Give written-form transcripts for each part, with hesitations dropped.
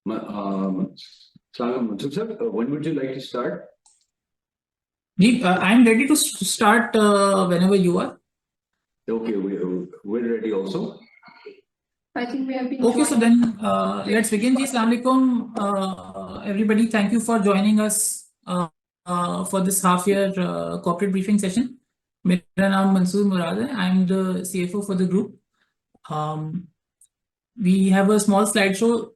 Salam Mansur sir, when would you like to start? I'm ready to start whenever you are. Okay, we're ready also. I think we have been. Okay, so then let's begin. Ji, Assalamu alaikum, everybody. Thank you for joining us for this half-year corporate briefing session. मेरा नाम मंसूर मुराद है. I'm the CFO for the group. We have a small slideshow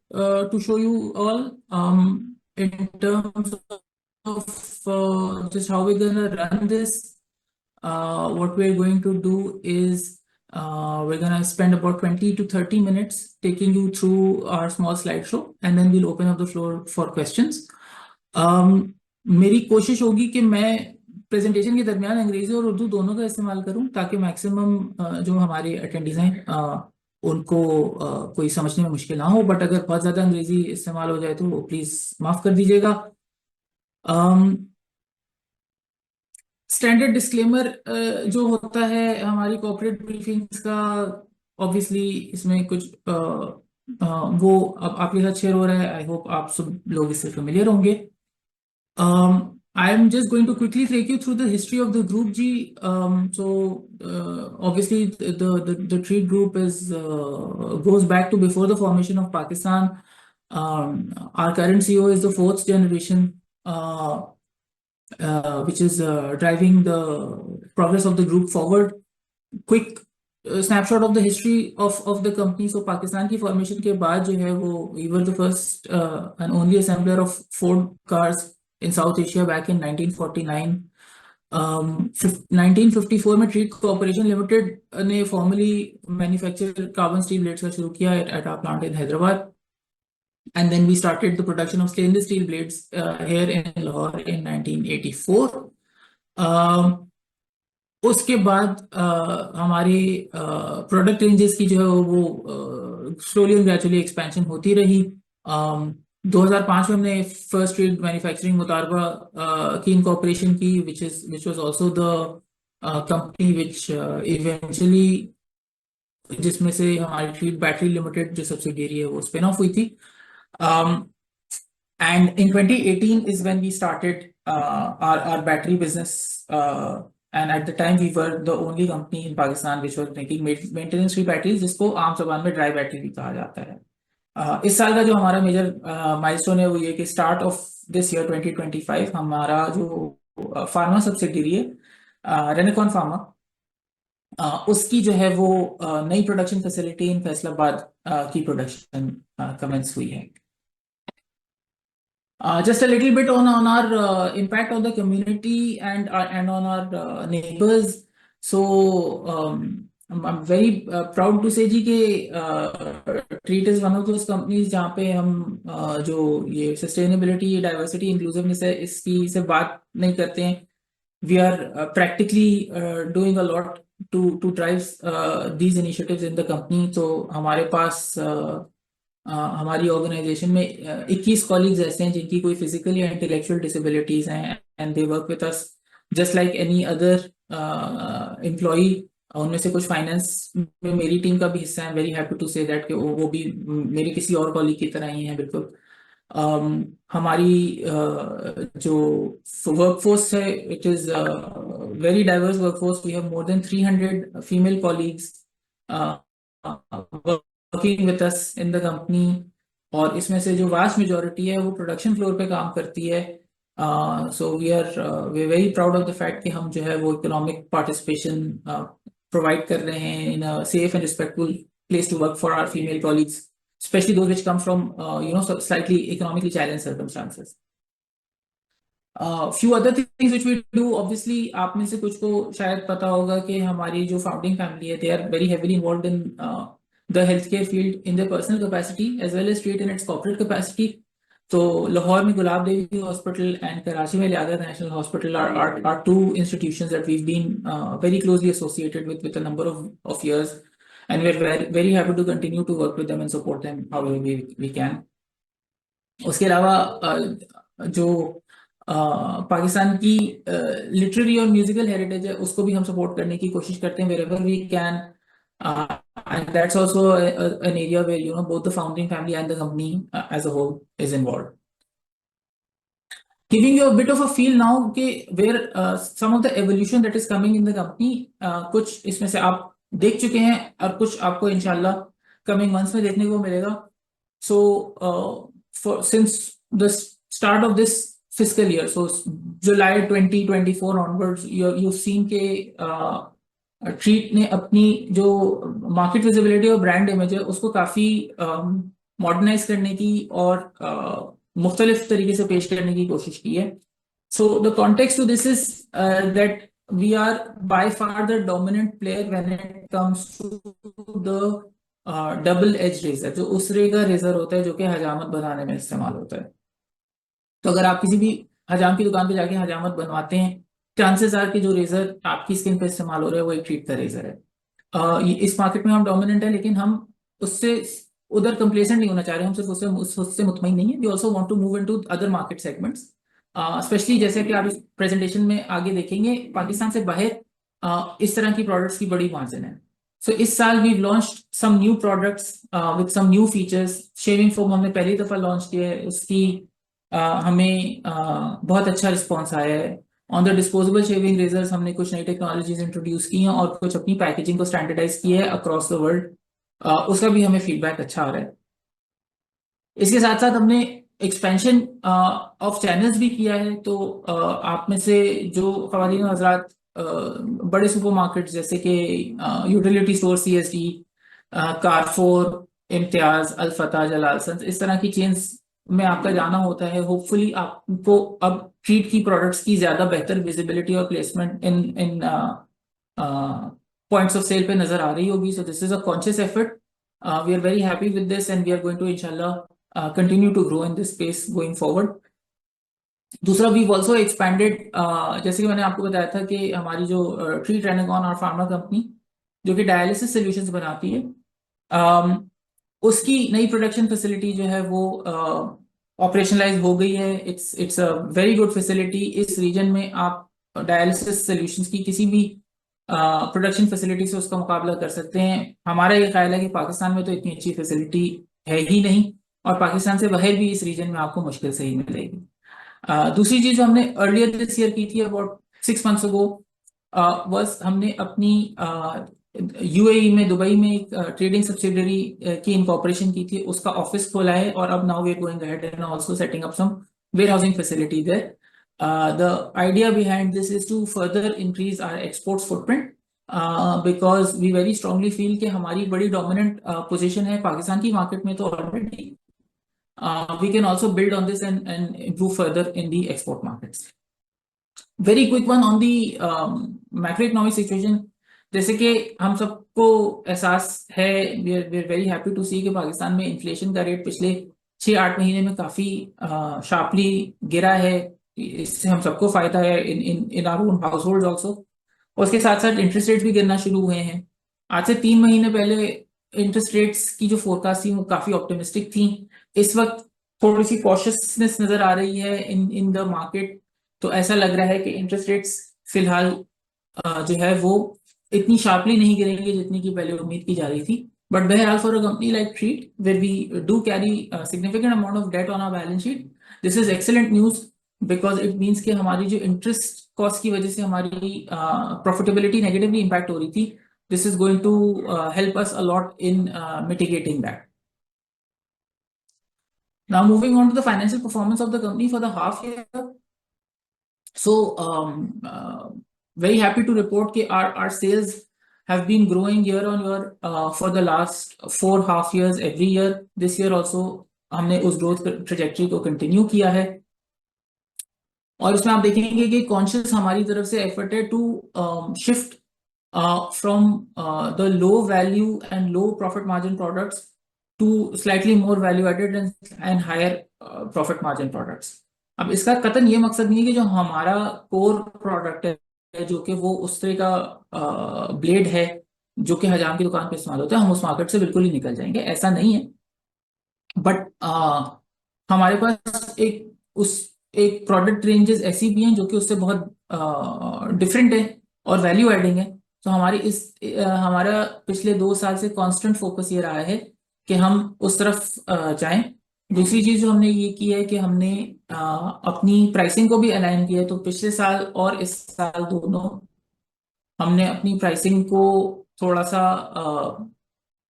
to show you all in terms of just how we're gonna run this. What we're going to do is we're going to spend about 20 to 30 minutes taking you through our small slideshow, and then we'll open up the floor for questions. मेरी कोशिश होगी कि मैं presentation के दरमियान अंग्रेजी और उर्दू दोनों का इस्तेमाल करूं ताकि मैक्सिमम जो हमारे अटेंडीज हैं उनको कोई समझने में मुश्किल ना हो. बट अगर बहुत ज़्यादा अंग्रेजी इस्तेमाल हो जाए तो प्लीज़ माफ़ कर दीजिएगा. स्टैंडर्ड डिस्क्लेमर जो होता है हमारी कॉर्पोरेट ब्रीफिंग्स का, ऑब्वियसली इसमें कुछ वो अब आपके साथ शेयर हो रहा है. आई होप आप सब लोग इससे फेमिलियर होंगे. I am just going to quickly take you through the history of the group. Ji, obviously the Treat Group is goes back to before the formation of Pakistan. Our current CEO is the fourth generation. Which is driving the progress of the group forward. Quick snapshot of the history of the company. So Pakistan की formation के बाद जो है वो we were the first and only assembler of Ford cars in South Asia back in 1949. 1954 में Treat Corporation Limited ने formally manufacture carbon steel blades का शुरू किया at our plant in Hyderabad. And then we started the production of stainless steel blades here in Lahore in 1984. उसके बाद हमारी product ranges की जो है वो स्लोली एंड ग्रेजुअली एक्सपेंशन होती रही. 2005 में हमने फर्स्ट ट्रेड मैन्युफैक्चरिंग मुतारबा की इनकॉर्पोरेशन की which was also the company which eventually जिसमें से हमारी ट्रीट बैटरी लिमिटेड जो सब्सिडियरी है वो स्पिन ऑफ हुई थी. And in 2018 is when we started our battery business. And at the time we were the only company in Pakistan which was making maintenance free batteries, जिसको आम ज़बान में dry battery भी कहा जाता है. इस साल का जो हमारा मेजर माइलस्टोन है वो ये कि स्टार्ट ऑफ दिस ईयर 2025 हमारा जो फार्मा सब्सिडियरी है रेनेकॉन फार्मा, उसकी जो है वो नई प्रोडक्शन फैसिलिटी इन फैसलाबाद की प्रोडक्शन कमेंस हुई है. Just a little bit on our impact on the community and on our neighbors. So I'm very proud to say जी कि Treat is one of those companies जहाँ पे हम जो ये sustainability, diversity, inclusiveness है इसकी से बात नहीं करते हैं. We are practically doing a lot to drive these initiatives in the company. So हमारे पास हमारी ऑर्गेनाइजेशन में 21 कॉलीग्स ऐसे हैं जिनकी कोई फिजिकल या इंटेलेक्चुअल डिसेबिलिटीज हैं and they work with us just like any other employee. उनमें से कुछ फाइनेंस में मेरी टीम का भी हिस्सा है. Very happy to say that कि वो भी मेरे किसी और कॉलीग की तरह ही हैं बिल्कुल. हमारी जो वर्कफोर्स है it is very diverse workforce. We have more than 300 female colleagues working with us in the company, और इसमें से जो वास्ट मेजॉरिटी है वो प्रोडक्शन फ्लोर पे काम करती है. So we are very proud of the fact कि हम जो है वो इकोनॉमिक पार्टिसिपेशन प्रोवाइड कर रहे हैं in a safe and respectful place to work for our female colleagues, especially those which come from slightly economically challenged circumstances. Few other things which we do, obviously आप में से कुछ को शायद पता होगा कि हमारी जो फाउंडिंग फैमिली है they are very heavily involved in the healthcare field in their personal capacity as well as Treat in its corporate capacity. So Lahore में Gulab Devi hospital and Karachi में Liaquat national hospital are two institutions that we've been very closely associated with a number of years, and we're very happy to continue to work with them and support them however we can. उसके अलावा जो पाकिस्तान की literary और musical heritage है उसको भी हम support करने की कोशिश करते हैं wherever we can. and that's also an area where, you know, both the founding family and the company as a whole is involved. Giving you a bit of a feel now कि where some of the evolution that is coming in the company, कुछ इसमें से आप देख चुके हैं और कुछ आपको इंशाल्लाह coming months में देखने को मिलेगा. So since the start of this fiscal year, so July 2024 onwards, you've seen के ट्रीट ने अपनी जो मार्केट विजिबिलिटी और ब्रांड इमेज है उसको काफी मॉडर्नाइज करने की और मुख्तलिफ तरीके से पेश करने की कोशिश की है. So the context to this is that we are by far the dominant player when it comes to the double edge razor, जो उसरे का रेजर होता है जो कि हजामत बनाने में इस्तेमाल होता है. तो अगर आप किसी भी हजाम की दुकान पे जाके हजामत बनवाते हैं, चांसेस आर कि जो रेजर आपकी स्किन पे इस्तेमाल हो रहा है वो एक ट्रीट का रेजर है. इस मार्केट में हम डोमिनेंट है, लेकिन हम उससे उधर कंप्लेसेंट नहीं होना चाह रहे. हम सिर्फ उससे मुतमईन नहीं है. We also want to move into other market segments, specially जैसे कि आप इस प्रेजेंटेशन में आगे देखेंगे, पाकिस्तान से बाहर इस तरह की प्रोडक्ट्स की बड़ी मार्जिन है. सो इस साल we launched some new products with some new features. Shaving foam हमने पहली दफा लॉन्च किया है, उसकी हमें बहुत अच्छा रिस्पॉन्स आया है. On the disposable shaving razors हमने कुछ नई टेक्नोलॉजीज इंट्रोड्यूस की हैं और कुछ अपनी पैकेजिंग को स्टैंडर्डाइज किया है अक्रॉस द वर्ल्ड. उसका भी हमें फीडबैक अच्छा आ रहा है. इसके साथ साथ हमने एक्सपेंशन ऑफ चैनल्स भी किया है. तो आप में से जो ख्वातीन और हज़रात बड़े सुपर मार्केट जैसे कि यूटिलिटी स्टोर, CSD, कारफोर, इम्तियाज, अल-फतह, जलालसंस, इस तरह की चेन्स में आपका जाना होता है, होपफुली आपको अब ट्रीट की प्रोडक्ट्स की ज्यादा बेहतर विजिबिलिटी और placement in points of sale पे नजर आ रही होगी. So this is a conscious effort. We are very happy with this and we are going to इंशाल्लाह continue to grow in this space going forward. दूसरा, we also expanded, जैसे कि मैंने आपको बताया था कि हमारी जो ट्रीट रेनेगॉन और फार्मा कंपनी जो कि डायलिसिस सोल्यूशंस बनाती है, उसकी नई प्रोडक्शन फैसिलिटी जो है वो ऑपरेशनलाइज हो गई है. It's a very good facility. इस रीजन में आप डायलिसिस सॉल्यूशंस की किसी भी प्रोडक्शन फैसिलिटी से उसका मुकाबला कर सकते हैं. हमारा ये ख्याल है कि पाकिस्तान में तो इतनी अच्छी फैसिलिटी है ही नहीं, और पाकिस्तान से बाहर भी इस रीजन में आपको मुश्किल से ही मिलेगी. दूसरी चीज जो हमने अर्लियर दिस ईयर की थी, अबाउट 6 months ago, was हमने अपनी UAE में, दुबई में एक ट्रेडिंग सब्सिडरी की इनकॉर्पोरेशन की थी. उसका ऑफिस खोला है और अब now we are going ahead and also setting up some warehousing facility there. The idea behind this is to further increase our exports footprint, because we very strongly feel कि हमारी बड़ी डोमिनेंट पोजीशन है पाकिस्तान की market में तो already. We can also build on this and improve further in the export markets. Very quick one on the macroeconomic situation. जैसे कि हम सबको एहसास है, we are very happy to see कि पाकिस्तान में इन्फ्लेशन का रेट पिछले 6-8 महीने में काफी शार्पली गिरा है. इससे हम सबको फायदा है in our own households also. और उसके साथ साथ इंटरेस्ट रेट्स भी गिरना शुरू हुए हैं. आज से 3 महीने पहले इंटरेस्ट रेट्स की जो फोरकास्ट थी वो काफी ऑप्टिमिस्टिक थी. इस वक्त थोड़ी सी कॉशियसनेस नजर आ रही है इन द मार्केट. तो ऐसा लग रहा है कि इंटरेस्ट रेट्स फिलहाल जो है वो इतनी शार्पली नहीं गिरेंगे जितनी की पहले उम्मीद की जा रही थी. बट बहरहाल for a company like Treet where we do carry significant amount of debt on our balance sheet, this is excellent news, because it means कि हमारी जो इंटरेस्ट कॉस्ट की वजह से हमारी प्रॉफिटेबिलिटी नेगेटिवली इम्पैक्ट हो रही थी, this is going to help us a lot in mitigating that. Now moving on to the financial performance of the company for the half year. So very happy to report that our sales have been growing year on year for the last 4 half years every year. This year also हमने उस growth trajectory को continue किया है. और इसमें आप देखेंगे कि conscious हमारी तरफ से effort है to shift from the low value and low profit margin products to slightly more value added and higher profit margin products. अब इसका कतन ये मकसद नहीं है कि जो हमारा कोर प्रोडक्ट है जो कि वो उस तरह का ब्लेड है जो कि हजाम की दुकान पे इस्तेमाल होता है, हम उस मार्केट से बिल्कुल ही निकल जाएंगे, ऐसा नहीं है. बट हमारे पास एक प्रोडक्ट रेंजेस ऐसी भी हैं जो कि उससे बहुत डिफरेंट है और वैल्यू एडिंग है. तो हमारा पिछले 2 साल से कांस्टेंट फोकस ये रहा है कि हम उस तरफ जाएं। दूसरी चीज जो हमने ये की है कि हमने अपनी प्राइसिंग को भी अलाइन किया है। तो पिछले साल और इस साल दोनों हमने अपनी प्राइसिंग को थोड़ा सा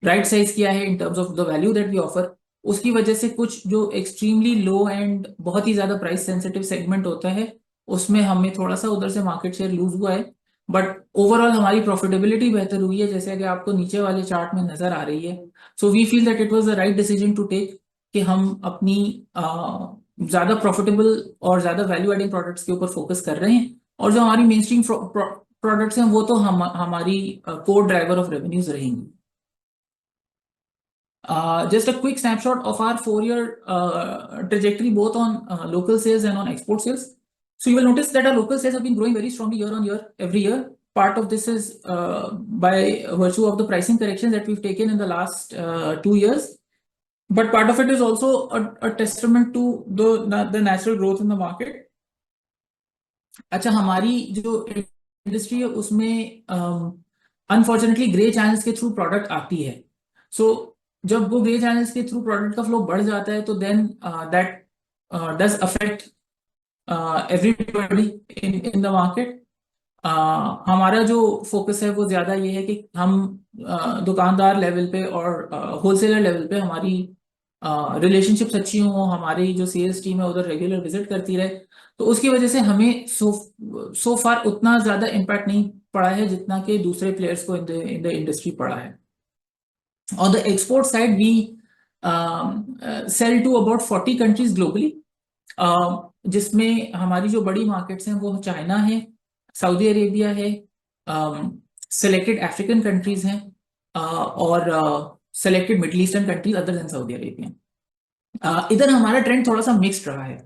राइट साइज किया है in terms of the value that we offer. उसकी वजह से कुछ जो एक्सट्रीमली लो एंड बहुत ही ज्यादा प्राइस सेंसिटिव सेगमेंट होता है उसमें हमें थोड़ा सा उधर से मार्केट शेयर लूज हुआ है। बट ओवरऑल हमारी प्रॉफिटेबिलिटी बेहतर हुई है, जैसे कि आपको नीचे वाले चार्ट में नजर आ रही है। So we feel that it was the right decision to take कि हम अपनी ज्यादा प्रॉफिटेबल और ज्यादा वैल्यू एडिंग प्रोडक्ट्स के ऊपर फोकस कर रहे हैं। और जो हमारी मेन स्ट्रीम प्रोडक्ट्स हैं वो तो हमारी कोर ड्राइवर ऑफ रेवेन्यूज रहेंगी। Just a quick snapshot of our 4-year trajectory, both on local sales and on export sales. So you will notice that our local sales have been growing very strongly year on year, every year. Part of this is by virtue of the pricing corrections that we've taken in the last 2 years. But part of it is also a testament to the natural growth in the market. अच्छा, हमारी जो industry है उसमें unfortunately grey channels के through product आती है। So जब वो ग्रे चैनल्स के थ्रू प्रोडक्ट का फ्लो बढ़ जाता है तो then that does affect everybody in the market. हमारा जो फोकस है वो ज्यादा ये है कि हम दुकानदार लेवल पे और होलसेलर लेवल पे हमारी रिलेशनशिप्स अच्छी हों, हमारी जो सेल्स टीम है उधर रेगुलर विजिट करती रहे। तो उसकी वजह से हमें सो फार उतना ज्यादा इम्पैक्ट नहीं पड़ा है जितना कि दूसरे प्लेयर्स को इन द इंडस्ट्री पड़ा है। On the export side, we sell to about 40 countries globally, जिसमें हमारी जो बड़ी मार्केट्स हैं वो चाइना है, सऊदी अरेबिया है, सेलेक्टेड अफ्रीकन कंट्रीज हैं और selected middle eastern countries other than Saudi Arabia. इधर हमारा ट्रेंड थोड़ा सा मिक्स्ड रहा है।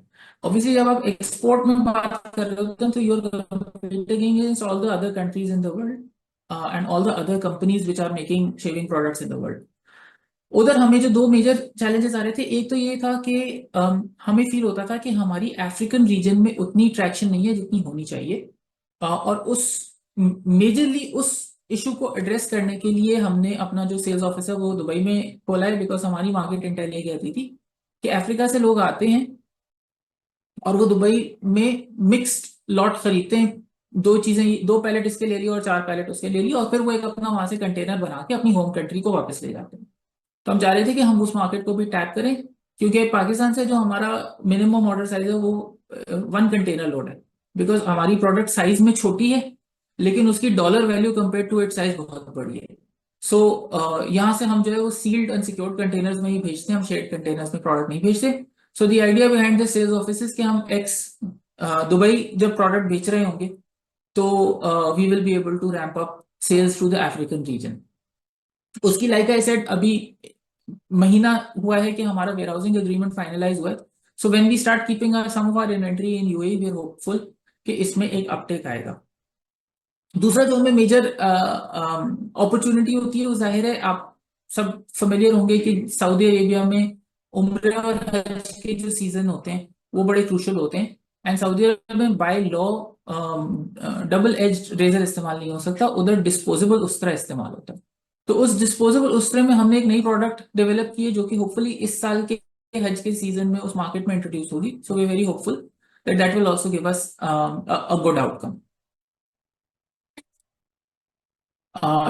ऑब्वियसली जब आप एक्सपोर्ट में बात कर रहे होते हैं तो you are competing against all the other countries in the world and all the other companies which are making shaving products in the world. उधर हमें जो 2 मेजर चैलेंजेस आ रहे थे, एक तो ये था कि हमें फील होता था कि हमारी अफ्रीकन रीजन में उतनी ट्रैक्शन नहीं है जितनी होनी चाहिए। और उस मेजरली उस इशू को एड्रेस करने के लिए हमने अपना जो सेल्स ऑफिस है वो दुबई में खोला है। बिकॉज हमारी मार्केट इंटेल ये कहती थी कि अफ्रीका से लोग आते हैं और वो दुबई में मिक्स्ड लॉट खरीदते हैं, 2 चीजें, 2 पैलेट इसके ले ली और 4 पैलेट उसके ले ली, और फिर वो एक अपना वहां से कंटेनर बना के अपनी होम कंट्री को वापस ले जाते हैं। तो हम चाह रहे थे कि हम उस मार्केट को भी टैप करें, क्योंकि पाकिस्तान से जो हमारा मिनिमम ऑर्डर साइज है वो 1 कंटेनर लोड है। बिकॉज हमारी प्रोडक्ट साइज में छोटी है लेकिन उसकी dollar value compare to it size बहुत बड़ी है। सो यहाँ से हम जो है वो सील्ड अनसिक्योर्ड कंटेनर्स में ही भेजते हैं, हम शेड कंटेनर्स में प्रोडक्ट नहीं भेजते। So the idea behind the sales office कि हम दुबई जब प्रोडक्ट बेच रहे होंगे तो we will be able to ramp up sales to the African region. उसकी लाइक आई सेड अभी महीना हुआ है कि हमारा वेयरहाउसिंग एग्रीमेंट फाइनलाइज हुआ है। So when we start keeping some of our inventory in UAE we are hopeful कि इसमें एक अपटेक आएगा। दूसरा जो हमें मेजर अपॉर्चुनिटी होती है वो जाहिर है आप सब फैमिलियर होंगे कि सऊदी अरेबिया में उम्र और हज के जो सीजन होते हैं वो बड़े क्रूशल होते हैं। एंड सऊदी अरेबिया में by law double edged razor इस्तेमाल नहीं हो सकता, उधर डिस्पोजेबल उस्तरा इस्तेमाल होता है। तो उस डिस्पोजेबल उस्तरे में हमने एक नई प्रोडक्ट डेवलप की है जो कि होपफुली इस साल के हज के सीजन में उस मार्केट में इंट्रोड्यूस होगी। So we very hopeful that will also give us a good outcome.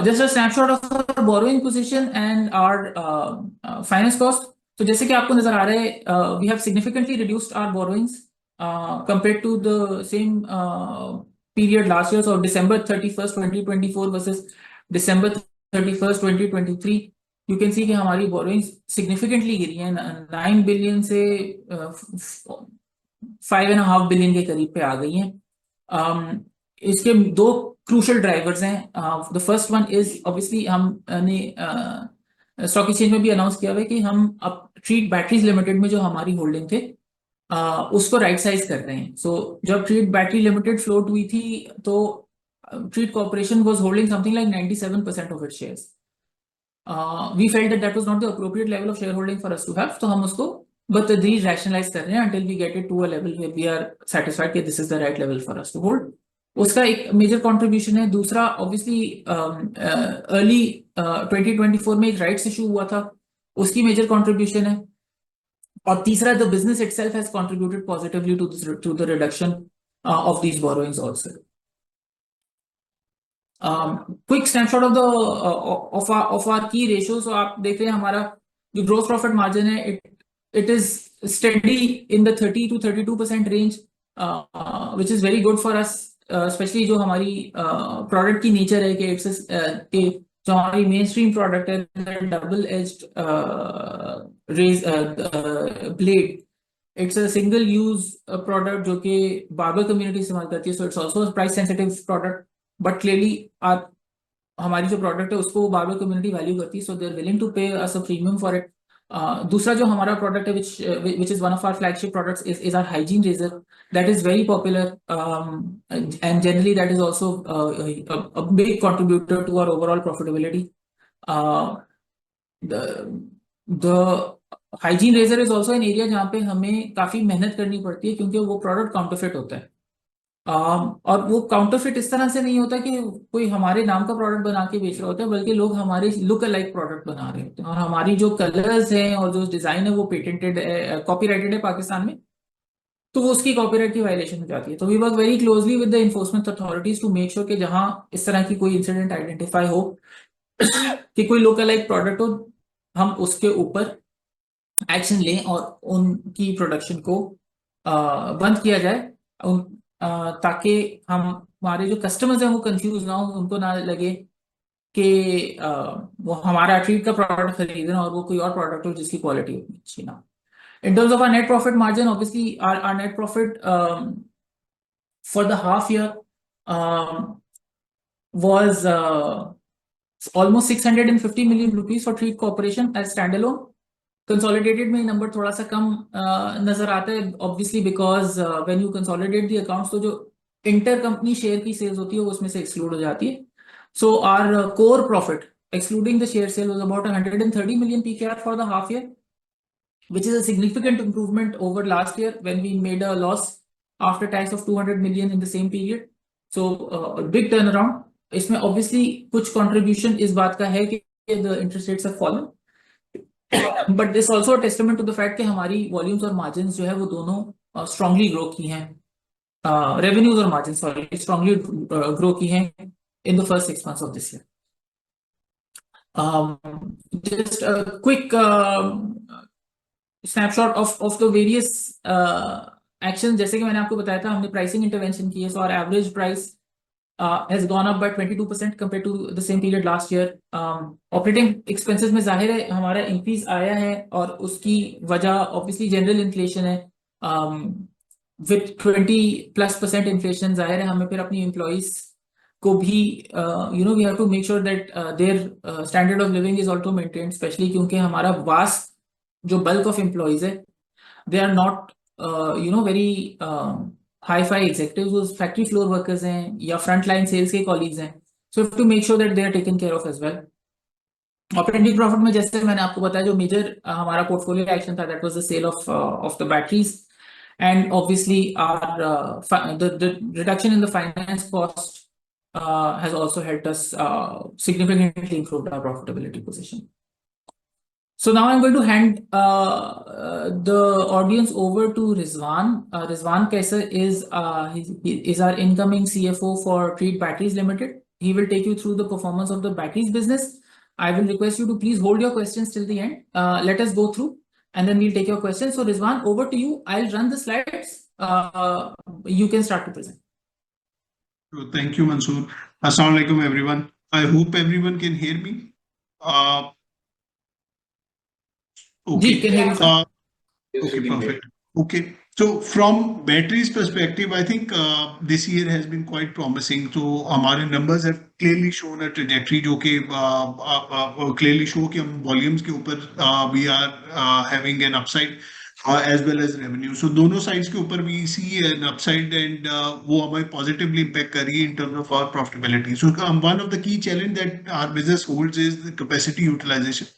Just a snapshot of our borrowing position and our finance cost. तो जैसे कि आपको नजर आ रहा है we have significantly reduced our borrowings compared to the same period last year. So December 31st 2024 versus December 31st 2023 you can see कि हमारी borrowings significantly गिरी हैं, 9 billion से 5.5 billion के करीब पे आ गई हैं। इसके 2 क्रूशल ड्राइवर्स हैं। The first one is obviously हमने स्टॉक एक्सचेंज में भी अनाउंस किया हुआ है कि हम अब ट्रीट बैटरीज लिमिटेड में जो हमारी होल्डिंग थे उसको राइट साइज कर रहे हैं। सो जब ट्रीट बैटरी लिमिटेड फ्लोट हुई थी तो Treet corporation was holding something like 97% of its shares. We felt that was not the appropriate level of shareholding for us to have, तो हम उसको बतदरीज रैशनलाइज कर रहे हैं until we get it to a level where we are satisfied that this is the right level for us to hold. उसका एक major contribution है। दूसरा ऑब्वियसली अर्ली 2024 में एक राइट्स इशू हुआ था, उसकी मेजर कंट्रीब्यूशन है। और तीसरा, the business itself has contributed positively to the reduction of these borrowings also. Quick snapshot of the of our key ratio. So आप देख रहे हैं हमारा जो ग्रोस प्रॉफिट मार्जिन है, it is steady in the 30 to 32% range, which is very good for us, especially जो हमारी product की नेचर है कि इट्स कि जो हमारी मेन स्ट्रीम प्रोडक्ट है, double edged razor blade, it's a single use product जो कि बार्बर कम्युनिटी इस्तेमाल करती है। So it's also price sensitive product, but clearly हमारी जो प्रोडक्ट है उसको बार्बर कम्युनिटी वैल्यू करती है, सो दे आर विलिंग टू पे अस अ प्रीमियम फॉर इट। दूसरा जो हमारा प्रोडक्ट है which is one of our flagship products is our hygiene razor, that is very popular, and generally that is also a big contributor to our overall profitability. The hygiene razor is also an area जहाँ पे हमें काफी मेहनत करनी पड़ती है, क्योंकि वो प्रोडक्ट काउंटरफिट होता है। और वो काउंटरफिट इस तरह से नहीं होता कि कोई हमारे नाम का प्रोडक्ट बना के बेच रहा होता है, बल्कि लोग हमारे लुक अलाइक प्रोडक्ट बना रहे होते हैं, और हमारी जो कलर्स हैं और जो डिजाइन है वो पेटेंटेड है, कॉपीराइटेड है पाकिस्तान में, तो वो उसकी कॉपीराइट की वायलेशन हो जाती है। तो we work very closely with the enforcement authorities to make sure कि जहां इस तरह की कोई इंसिडेंट आइडेंटिफाई हो कि कोई लुक अलाइक प्रोडक्ट हो, हम उसके ऊपर एक्शन लें और उनकी प्रोडक्शन को बंद किया जाए, ताकि हमारे जो कस्टमर्स हैं वो कंफ्यूज ना हो, उनको ना लगे कि वो हमारा ट्रीट का प्रोडक्ट खरीद रहे हैं और वो कोई और प्रोडक्ट हो जिसकी क्वालिटी उतनी अच्छी ना हो। In terms of our net profit margin, obviously our net profit for the half year was almost 650 million rupees for Treat Corporation as standalone. Consolidated में नंबर थोड़ा सा कम नजर आता है, obviously because when you consolidate the accounts, तो जो inter company share की sales होती है वो उसमें से एक्सक्लूड हो जाती है। So our core profit excluding the share sale was about 130 million PKR for the half year, which is a significant improvement over last year when we made a loss after tax of 200 million in the same period. So a big turnaround. इसमें obviously कुछ contribution इस बात का है कि the interest rates have fallen, but this also a testament to the fact कि हमारी volumes और margins जो है वो दोनों strongly grow की हैं, revenues और margins sorry strongly grow की हैं in the first 6 months of this year. Just a quick snapshot of the various action. जैसे कि मैंने आपको बताया था, हमने प्राइसिंग इंटरवेंशन की है, so our average price has gone up by 22% compared to the same period last year. Operating expenses में जाहिर है हमारा इंक्रीज आया है, और उसकी वजह ऑब्वियसली जनरल इन्फ्लेशन है। विद 20+% इन्फ्लेशन जाहिर है हमें फिर अपनी एम्प्लॉइज को भी we have to make sure that their standard of living is also maintain, specially क्योंकि हमारा वास्ट जो बल्क ऑफ एम्प्लॉइज है, they are not very hi fi executives, वो फैक्ट्री फ्लोर वर्कर्स हैं या फ्रंट लाइन सेल्स के colleagues हैं। So to make sure that they are taken care of as well. Operating profit में जैसे मैंने आपको बताया, जो मेजर हमारा पोर्टफोलियो एक्शन था, that was the sale of the batteries, and obviously our the reduction in the finance cost has also helped us significantly improve our profitability position. So now I'm going to hand the audience over to Rizwan. Rizwan Kaisar is our incoming CFO for Treat Batteries Limited. He will take you through the performance of the batteries business. I will request you to please hold your questions till the end. Let us go through and then we'll take your questions. So Rizwan, over to you. I'll run the slides. You can start to present. Thank you, Mansoor. Assalamu alaikum, everyone. I hope everyone can hear me. Okay. Can hear you, sir. Okay, perfect. Okay. So from batteries perspective, I think this year has been quite promising. So हमारे numbers have clearly shown a trajectory जो कि clearly show कि हम volumes के ऊपर we are having an upside as well as revenue. So दोनों sides के ऊपर we see an upside, and वो हमें positively impact कर रही है in terms of our profitability. So one of the key challenge that our business holds is the capacity utilization.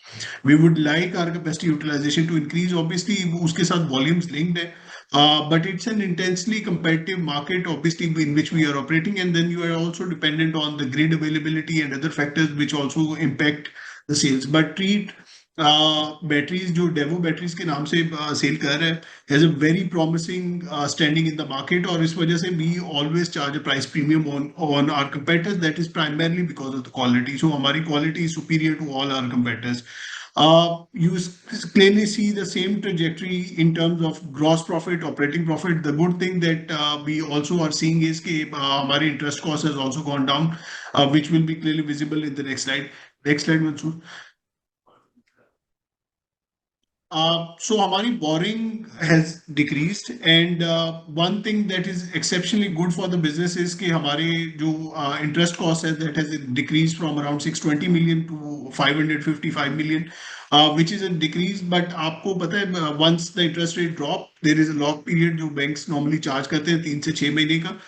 We would like our capacity utilization to increase. Obviously उसके साथ volumes linked है, but it's an intensely competitive market, obviously, in which we are operating, and then you are also dependent on the grid availability and other factors which also impact the sales. But Treat batteries, जो Devo batteries के नाम से cell कर रहा है, has a very promising standing in the market, और इस वजह से we always charge a price premium on our competitors. That is primarily because of the quality. So हमारी quality is superior to all our competitors. You clearly see the same trajectory in terms of gross profit, operating profit. The good thing that we also are seeing is that our interest cost has also gone down, which will be clearly visible in the next slide. Next slide, Mansoor. So our borrowing has decreased, and one thing that is exceptionally good for the business is that our interest cost has decreased from around 620 million to 555 million, which is a decrease. But आपको पता है, once the interest rate drop, there is a lock period जो banks normally charge करते हैं 3 से 6 महीने का.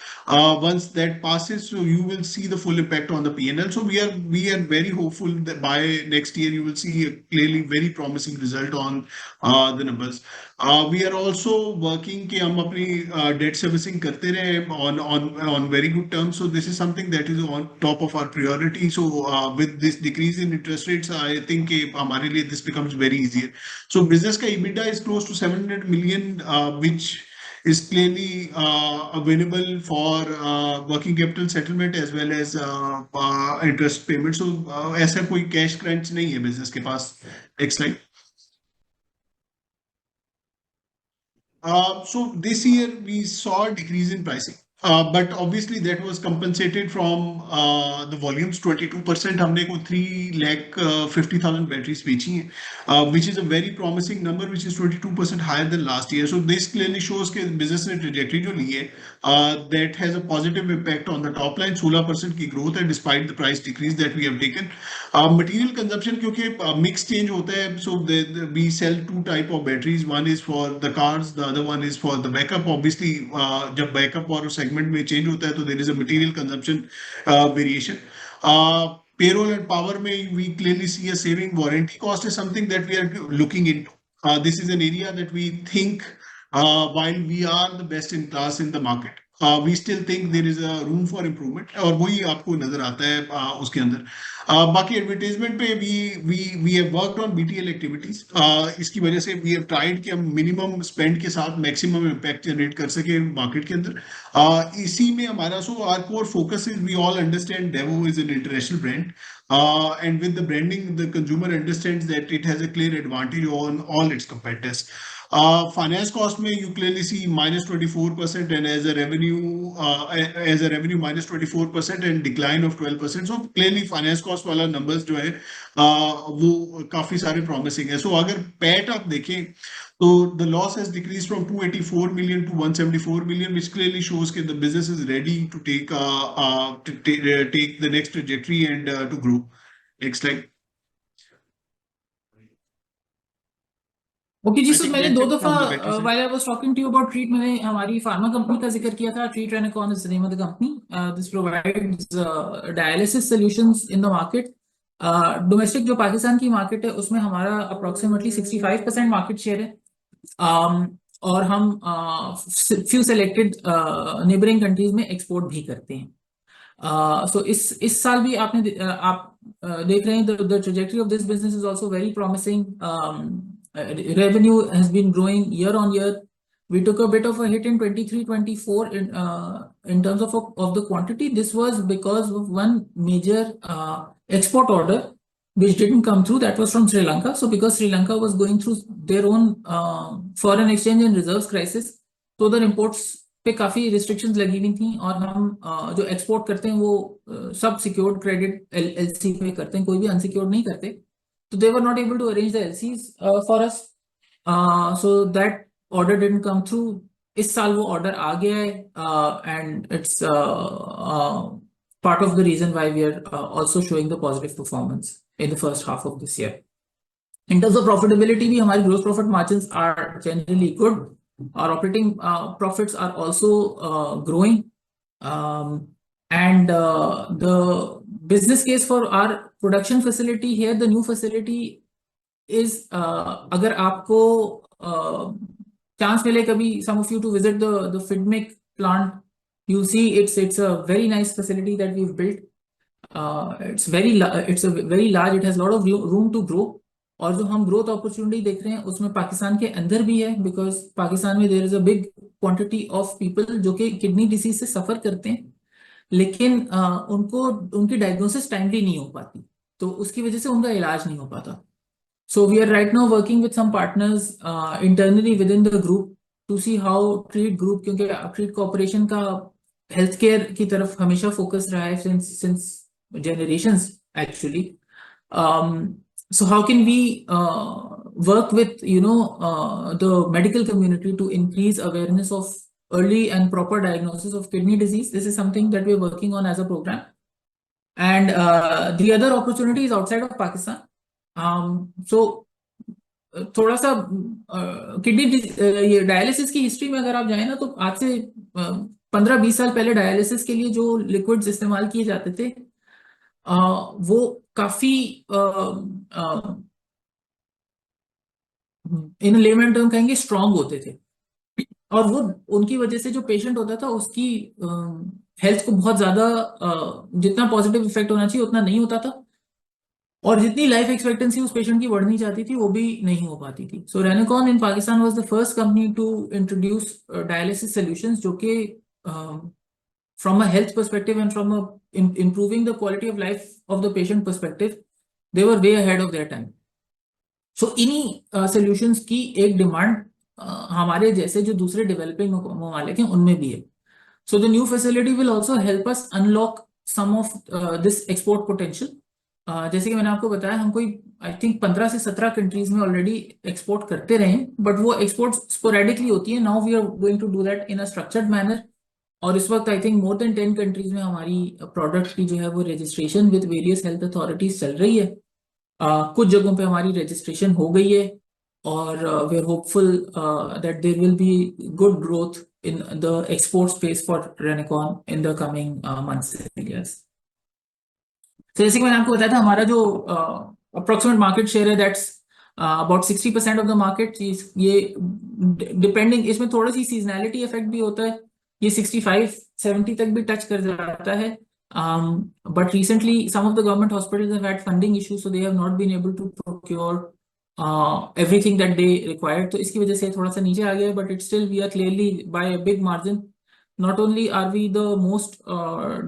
Once that passes, so you will see the full impact on the P&L. So we are very hopeful that by next year you will see a clearly very promising result on the numbers. We are also working कि हम अपनी debt servicing करते रहे on very good terms. So this is something that is on top of our priority. So with this decrease in interest rates, I think कि हमारे लिए this becomes very easier. So business का EBITDA is close to 700 million, which is clearly available for working capital settlement as well as interest payment. So ऐसा कोई cash crunch नहीं है business के पास. Next slide. So this year we saw a decrease in pricing, but obviously that was compensated from the volumes. 22% हमने को 350,000 batteries बेची हैं, which is a very promising number, which is 22% higher than last year. So this clearly shows that business ने trajectory जो ली है, that has a positive impact on the top line. 16% की growth है despite the price decrease that we have taken. Material consumption क्योंकि mix change होता है, so we sell two type of batteries. One is for the cars, the other one is for the backup. Obviously, जब backup और segment में change होता है, तो there is a material consumption variation. Payroll and power में we clearly see a saving. Warranty cost is something that we are looking into. This is an area that we think, while we are the best in class in the market, we still think there is a room for improvement, और वही आपको नजर आता है उसके अंदर. बाकी advertisement पे we have worked on BTL activities. इसकी वजह से we have tried कि हम minimum spend के साथ maximum impact generate कर सके market के अंदर. इसी में हमारा, so our core focus is, we all understand Devo is an international brand, and with the branding the consumer understands that it has a clear advantage on all its competitors. Finance cost में you clearly see -24%, and as a revenue minus 24% and decline of 12%. So clearly finance cost वाला numbers जो है वो काफी सारे promising है. So अगर PAT आप देखें, so the loss has decreased from 284 million to 174 million, which clearly shows that the business is ready to take the next trajectory and to grow. Next slide. Okay ji. I so think मैंने that's दो it from the दफा battery side. while I was talking to you about Treat, मैंने हमारी pharma company का जिक्र किया था. Treat Renecon is the name of the company. This provides dialysis solutions in the market. Domestic जो पाकिस्तान की market है उसमें हमारा अप्रोक्सीमेटली 65% मार्केट शेयर है, और हम फ्यू सेलेक्टेड नेबरिंग कंट्रीज में एक्सपोर्ट भी करते हैं. सो इस साल भी आप देख रहे हैं the trajectory of this business is also very promising. Revenue has been growing year on year. We took a bit of a hit in 23-24 in terms of the quantity. This was because of one major export order which didn't come through. That was from Sri Lanka. So because Sri Lanka was going through their own foreign exchange and reserves crisis, so the imports पे काफी restrictions लगी हुई थी, और हम जो export करते हैं वो सब secured credit LC पे करते हैं, कोई भी unsecured नहीं करते. So they were not able to arrange the LCs for us. So that order didn't come through. इस साल वो order आ गया है, and it's part of the reason why we are also showing the positive performance in the first half of this year. In terms of profitability, भी हमारी gross profit margins are generally good. Our operating profits are also growing, and the business case for our production facility here, the new facility is, अगर आपको chance मिले कभी some of you to visit the FIDMIC plant, you'll see it's a very nice facility that we've built. It's a very large. It has a lot of room to grow. और जो हम growth opportunity देख रहे हैं उसमें पाकिस्तान के अंदर भी है, बिकॉज पाकिस्तान में there is a big quantity of people जो कि किडनी डिसीज से सफर करते हैं, लेकिन उनको उनकी डायग्नोसिस टाइमली नहीं हो पाती, तो उसकी वजह से उनका इलाज नहीं हो पाता. So we are right now working with some partners internally with in the group to see how Treet group, क्योंकि ट्रीट कॉर्पोरेशन का हेल्थ केयर की तरफ हमेशा फोकस रहा है since generations actually. So how can we work with the medical community to increase awareness of early and proper diagnosis of kidney disease? This is something that we're working on as a program. And the other opportunity is outside of Pakistan. So थोड़ा सा kidney ये dialysis की history में अगर आप जाए ना, तो आज से 15-20 साल पहले डायलिसिस के लिए जो लिक्विड्स इस्तेमाल किए जाते थे वो काफी इन लेमन टर्म कहेंगे स्ट्रांग होते थे, और वो उनकी वजह से जो पेशेंट होता था उसकी हेल्थ को बहुत ज्यादा जितना पॉजिटिव इफेक्ट होना चाहिए उतना नहीं होता था, और जितनी लाइफ एक्सपेक्टेंसी उस पेशेंट की बढ़नी चाहती थी वो भी नहीं हो पाती थी. So Renacon in Pakistan was the first company to introduce dialysis solutions जो कि from a health perspective and from improving the quality of life of the patient perspective, they were way ahead of their time. So इन्हीं solutions की एक demand हमारे जैसे जो दूसरे developing ममालिक हैं उनमें भी है. So the new facility will also help us unlock some of this export potential. जैसे कि मैंने आपको बताया, हम कोई I think 15 से 17 कंट्रीज में ऑलरेडी एक्सपोर्ट करते रहे, बट वो एक्सपोर्ट स्पोरेडिकली होती है. Now we are going to do that in a structured manner, और इस वक्त I think more than 10 countries में हमारी प्रोडक्ट की जो है वो registration with various health authorities चल रही है. कुछ जगहों पे हमारी रजिस्ट्रेशन हो गई है, और we are hopeful that there will be good growth in the export space for Renacon in the coming months and years. तो जैसे कि मैंने आपको बताया था, हमारा जो अप्रोक्सीमेट मार्केट शेयर है that's about 60% of the market. ये डिपेंडिंग, इसमें थोड़ी सी सीजनैलिटी इफेक्ट भी होता है, ये 65-70 तक भी टच कर जाता है. But recently some of the government hospitals have had funding issues, so they have not been able to procure everything that they required. तो इसकी वजह से थोड़ा सा नीचे आ गया, but it's still we are clearly by a big margin. Not only are we the most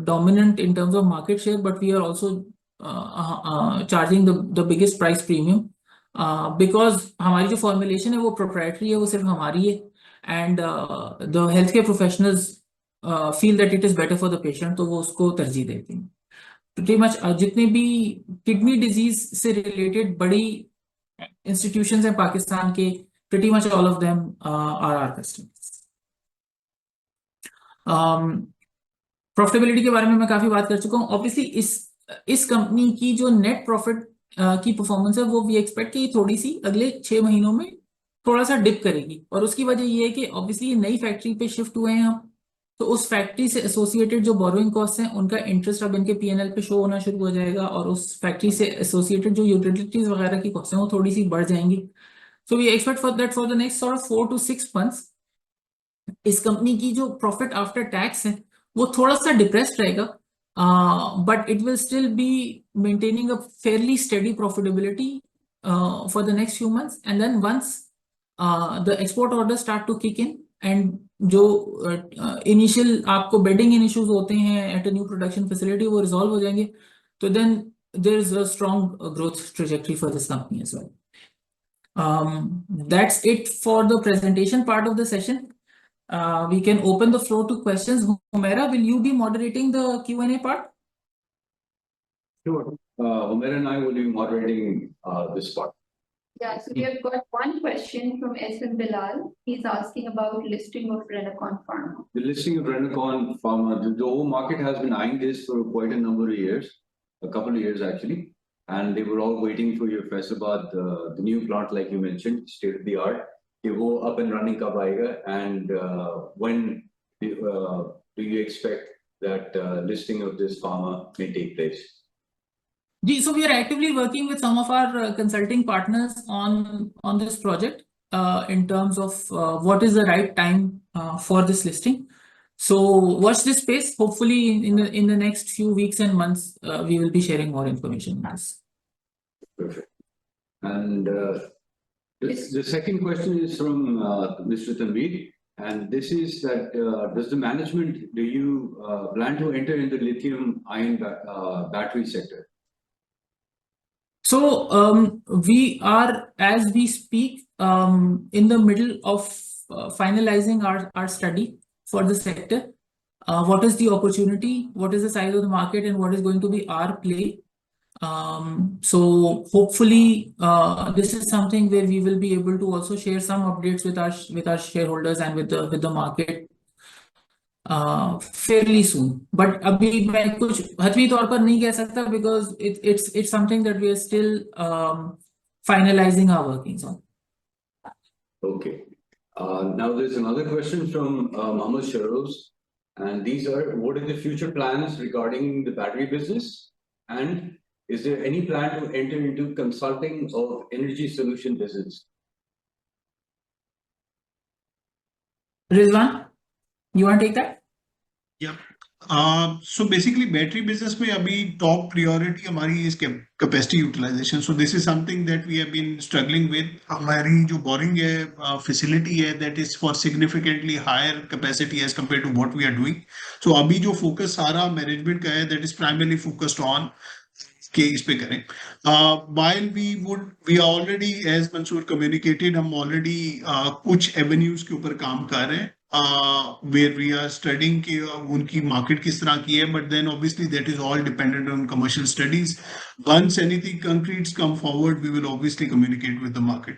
dominant in terms of market share, but we are also charging the biggest price premium because हमारी जो formulation है वो proprietary है, वो सिर्फ हमारी है. And the healthcare professionals feel that it is better for the patient, तो वो उसको तरजीह देते हैं. Pretty much जितने भी किडनी डिजीज से रिलेटेड बड़ी इंस्टीट्यूशंस हैं पाकिस्तान के, pretty much all of them are our customers. Profitability के बारे में मैं काफी बात कर चुका हूँ. ऑब्वियसली इस कंपनी की जो नेट प्रॉफिट की परफॉर्मेंस है वो वी एक्सपेक्ट कि थोड़ी सी अगले 6 महीनों में थोड़ा सा डिप करेगी, और उसकी वजह ये है कि ऑब्वियसली नई फैक्ट्री पे शिफ्ट हुए हैं हम, तो उस फैक्ट्री से एसोसिएटेड जो बोरोइंग कॉस्ट हैं उनका इंटरेस्ट अब इनके पीएनएल पे शो होना शुरू हो जाएगा, और उस फैक्ट्री से एसोसिएटेड जो यूटिलिटीज वगैरह की कॉस्ट हैं वो थोड़ी सी बढ़ जाएंगी. So we expect for that for the next sort of 4 to 6 months इस कंपनी की जो प्रॉफिट आफ्टर टैक्स है वो थोड़ा सा डिप्रेस्ड रहेगा, but it will still be maintaining a fairly steady profitability for the next few months. And then once the export orders start to kick in, and जो initial आपको bedding in issues होते हैं at a new production facility वो resolve हो जाएंगे, तो then there is a strong growth trajectory for this company as well. That's it for the presentation part of the session. We can open the floor to questions. Humaira, will you be moderating the Q&A part? Sure. Humaira and I will be moderating this part. Yeah, so we have got one question from S.M. Bilal. He's asking about listing of Renecon Pharma. The listing of Renecon Pharma, the whole market has been eyeing this for quite a number of years, a couple of years actually, and they were all waiting for your Faisalabad, the new plant like you mentioned, state of the art. They go up and running kab aayega, and when do you expect that listing of this pharma may take place? So we are actively working with some of our consulting partners on this project. in terms of what is the right time for this listing. So watch this space. Hopefully, in the next few weeks and months, we will be sharing more information on this. Perfect. And the second question is from Mr. Tanveer, and this is that does the management, do you plan to enter in the lithium-ion battery sector? So we are, as we speak, in the middle of finalizing our study for the sector. What is the opportunity? What is the size of the market, and what is going to be our play? So hopefully, this is something where we will be able to also share some updates with our shareholders and with the market fairly soon. But अभी मैं कुछ हतमी तौर पर नहीं कह सकता because it's something that we are still finalizing our workings on. Okay. Now there's another question from Mohammed Sharoz, and these are: what are the future plans regarding the battery business, and is there any plan to enter into consulting of energy solution business? Rizwan, you want to take that? Yeah. So basically battery business में अभी top priority हमारी is capacity utilization. So this is something that we have been struggling with. हमारी जो boring है facility है that is for significantly higher capacity as compared to what we are doing. So अभी जो focus सारा management का है that is primarily focused on के इस पे करें. While we are already, as Mansoor communicated, हम already कुछ avenues के ऊपर काम कर रहे हैं. Where we are studying कि उनकी market किस तरह की है, but then obviously that is all dependent on commercial studies. Once anything concrete come forward, we will obviously communicate with the market.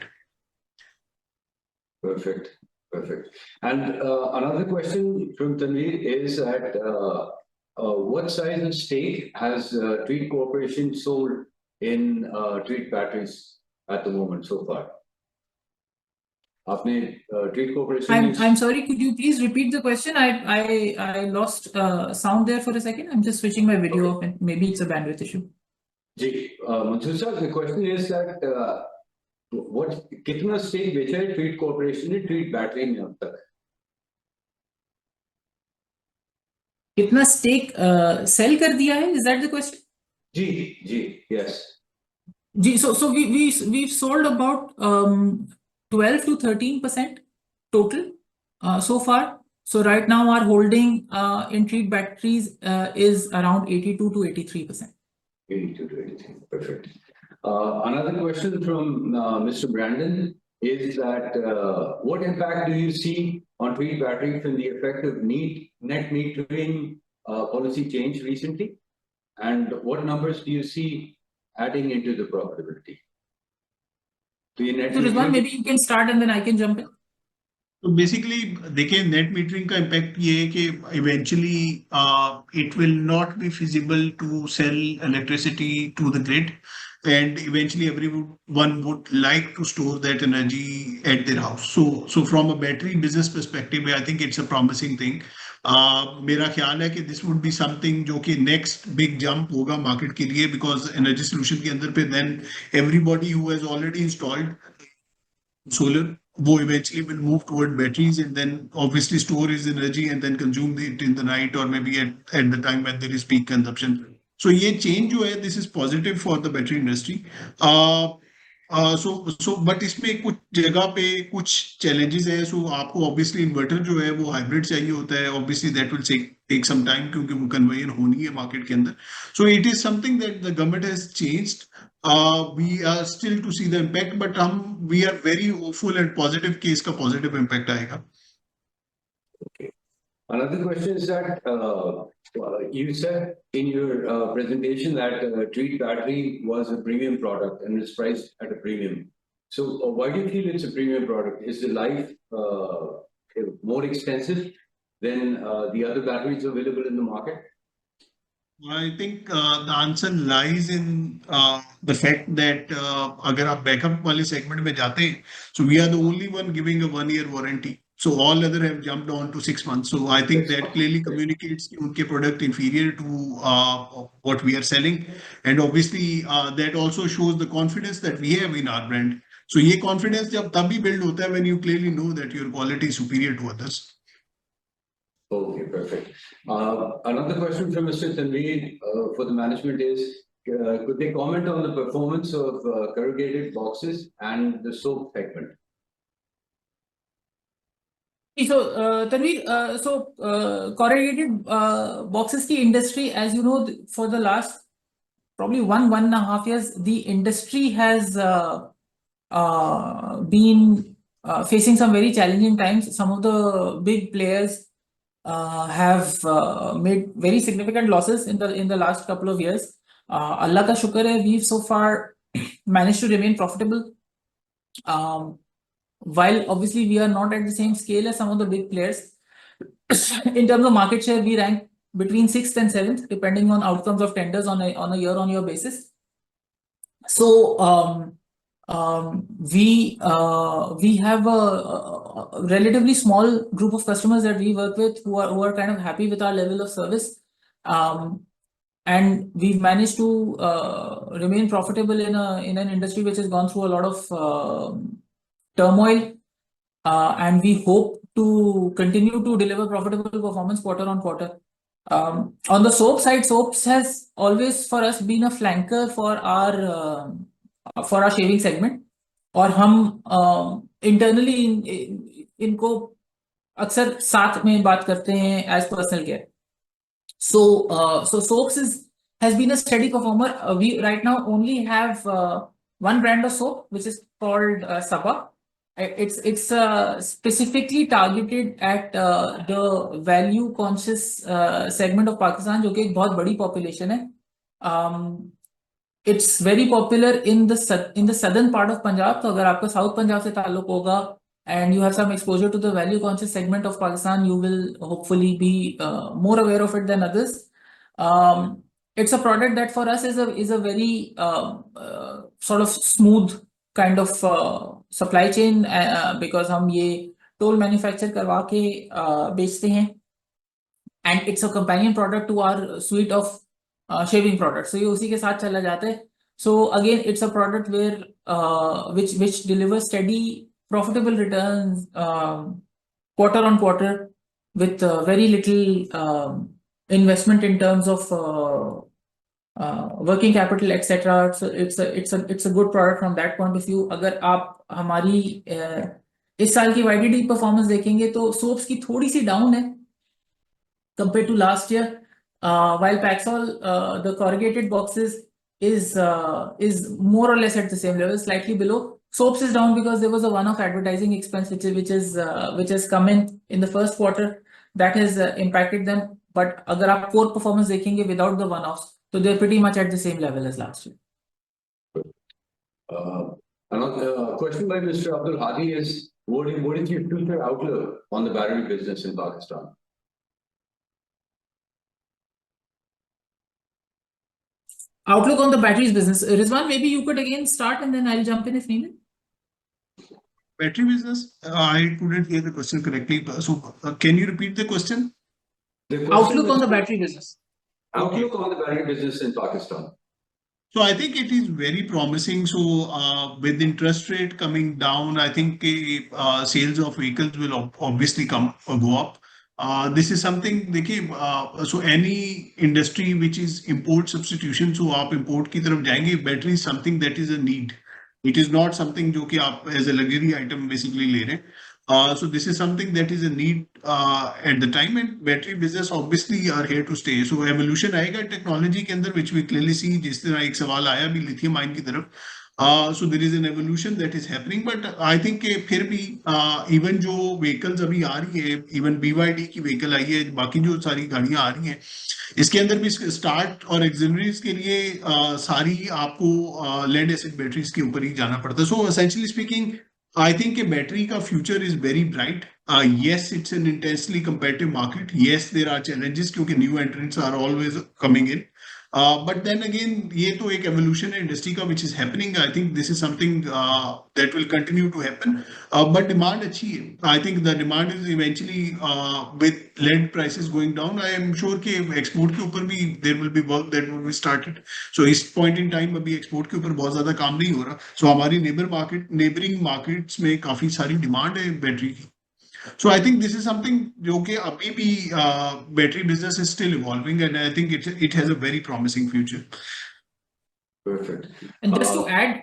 Perfect, perfect. And another question from Tanveer is that what size and stake has Treat Corporation sold in Treat Batteries at the moment so far? आपने Treat Corporation. I'm sorry. Could you please repeat the question? I lost sound there for a second. I'm just switching my video off, and maybe it's a bandwidth issue. Ji, Mansoor sir, the question is that what कितना stake बेचा है Treat Corporation ने Treat Battery में अब तक? कितना stake sell कर दिया है? Is that the question? Ji, yes. Ji, so we've sold about 12 to 13% total so far. So right now our holding in Treat Batteries is around 82 to 83%. 82 to 83, perfect. Another question from Mr. Brandon is that what impact do you see on Treat Battery from the effect of net metering policy change recently? And what numbers do you see adding into the profitability? So Rizwan, maybe you can start and then I can jump in. So basically, देखिए net metering का impact ये है कि eventually it will not be feasible to sell electricity to the grid, and eventually everyone would like to store that energy at their house. So from a battery business perspective, I think it's a promising thing. मेरा ख्याल है कि this would be something जो कि next big jump होगा market के लिए, because energy solution के अंदर पे then everybody who has already installed solar वो eventually will move toward batteries and then obviously store his energy and then consume it in the night or maybe at the time when there is peak consumption. So ये change जो है, this is positive for the battery industry. But इसमें कुछ जगह पे कुछ challenges है. So आपको obviously inverter जो है वो hybrid चाहिए होता है. Obviously that will take some time क्योंकि वो conversion होनी है market के अंदर. So it is something that the government has changed. We are still to see the impact, but we are very hopeful and positive कि इसका positive impact आएगा. Okay. Another question is that you said in your presentation that Treat Battery was a premium product and it's priced at a premium. So why do you feel it's a premium product? Is the life more expensive than the other batteries available in the market? I think the answer lies in the fact that अगर आप backup वाले segment में जाते हैं, so we are the only one giving a 1-year warranty. So all other have jumped on to 6 months. So I think that clearly communicates कि उनके product inferior to what we are selling, and obviously that also shows the confidence that we have in our brand. So ये confidence जब तभी build होता है when you clearly know that your quality is superior to others. Okay, perfect. Another question from Mr. Tanveer for the management is, could they comment on the performance of corrugated boxes and the soap segment? So, Tanveer, corrugated boxes की industry, as you know, for the last probably 1.5 years, the industry has been facing some very challenging times. Some of the big players have made very significant losses in the last couple of years. Allah ka shukar hai, we've so far managed to remain profitable. While obviously we are not at the same scale as some of the big players, in terms of market share, we rank between 6th and 7th, depending on outcomes of tenders on a year-on-year basis. So we have a relatively small group of customers that we work with who are kind of happy with our level of service, and we've managed to remain profitable in an industry which has gone through a lot of turmoil, and we hope to continue to deliver profitable performance quarter on quarter. On the soap side, soaps has always for us been a flanker for our shaving segment, और हम internally इनको अक्सर साथ में बात करते हैं as personal care. So soaps has been a steady performer. We right now only have one brand of soap which is called Sabha. It's specifically targeted at the value conscious segment of Pakistan, जो कि एक बहुत बड़ी population है. It's very popular in the southern part of Punjab. तो अगर आपका South Punjab से ताल्लुक होगा and you have some exposure to the value conscious segment of Pakistan, you will hopefully be more aware of it than others. It's a product that for us is a very sort of smooth kind of supply chain because हम ये toll manufacture करवा के बेचते हैं, and it's a companion product to our suite of shaving products. So ये उसी के साथ चला जाता है. So again, it's a product where which delivers steady profitable returns quarter on quarter with very little investment in terms of working capital, etc. So it's a good product from that point of view. अगर आप हमारी इस साल की YTD performance देखेंगे तो soaps की थोड़ी सी down है compared to last year, while Paxol, the corrugated boxes is more or less at the same level, slightly below. Soaps is down because there was a one-off advertising expense which has come in the first quarter that has impacted them. But अगर आप core performance देखेंगे without the one-offs, so they're pretty much at the same level as last year. Another question by Mr. Abdul Hadi is, what is your future outlook on the battery business in Pakistan? Outlook on the batteries business. Rizwan, maybe you could again start and then I'll jump in if needed. Battery business, I couldn't hear the question correctly. So can you repeat the question? Outlook on the battery business. Outlook on the battery business in Pakistan. So I think it is very promising. So with interest rate coming down, I think sales of vehicles will obviously go up. This is something देखिए, so any industry which is import substitution, so आप import की तरफ जाएंगे, battery is something that is a need. It is not something जो कि आप as a luxury item basically ले रहे हैं. So this is something that is a need at the time, and battery business obviously are here to stay. So evolution आएगा technology के अंदर, which we clearly see. जिस तरह एक सवाल आया भी lithium ion की तरफ. So there is an evolution that is happening, but I think कि फिर भी even जो vehicles अभी आ रही है, even BYD की vehicle आई है, बाकी जो सारी गाड़ियाँ आ रही हैं, इसके अंदर भी start और auxiliaries के लिए सारी आपको lead acid batteries के ऊपर ही जाना पड़ता है. So essentially speaking, I think a battery ka future is very bright. Yes, it's an intensely competitive market. Yes, there are challenges because new entrants are always coming in. But then again, ये तो एक evolution है industry का which is happening. I think this is something that will continue to happen. But demand अच्छी है. I think the demand is eventually with lead prices going down. I am sure कि export के ऊपर भी there will be work that will be started. So इस point in time अभी export के ऊपर बहुत ज़्यादा काम नहीं हो रहा. So हमारी neighboring markets में काफी सारी demand है बैटरी की. So I think this is something जो कि अभी भी battery business is still evolving and I think it has a very promising future. Perfect. And just to add,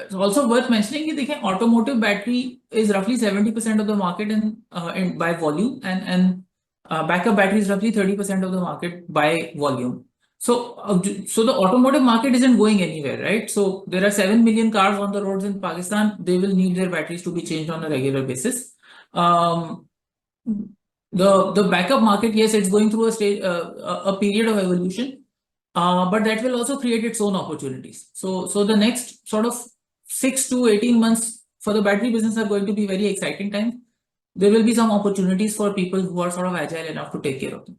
it's also worth mentioning कि देखिए automotive battery is roughly 70% of the market in by volume and backup battery is roughly 30% of the market by volume. So the automotive market isn't going anywhere, right? So there are 7 million cars on the roads in Pakistan. They will need their batteries to be changed on a regular basis. The backup market, yes, it's going through a period of evolution. But that will also create its own opportunities. So the next sort of 6 to 18 months for the battery business are going to be very exciting times. There will be some opportunities for people who are sort of agile enough to take care of them.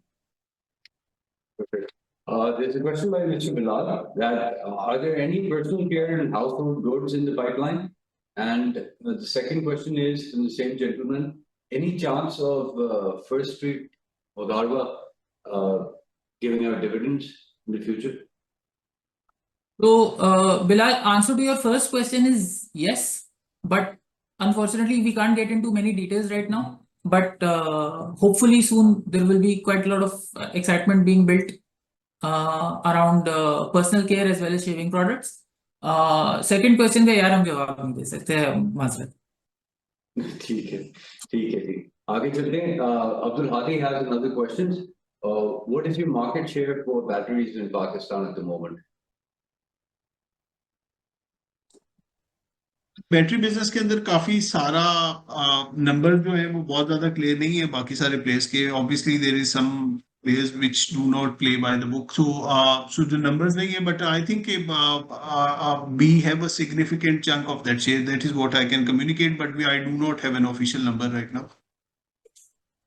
Perfect. There's a question by Mr. Bilal that are there any personal care and household goods in the pipeline? And the second question is from the same gentleman, any chance of First Street or Dharwa giving out dividends in the future? So Bilal, answer to your first question is yes, but unfortunately we can't get into many details right now. But hopefully soon there will be quite a lot of excitement being built around personal care as well as shaving products. Second question का यार हम जवाब नहीं दे सकते हैं माजरत. ठीक है, ठीक है, ठीक. आगे चलते हैं. Abdul Hadi has another question. What is your market share for batteries in Pakistan at the moment? Battery business के अंदर काफी सारा नंबर जो है वो बहुत ज्यादा क्लियर नहीं है बाकी सारे प्लेयर्स के. Obviously there is some players which do not play by the book, so the numbers नहीं है, but I think we have a significant chunk of that share. That is what I can communicate, but I do not have an official number right now.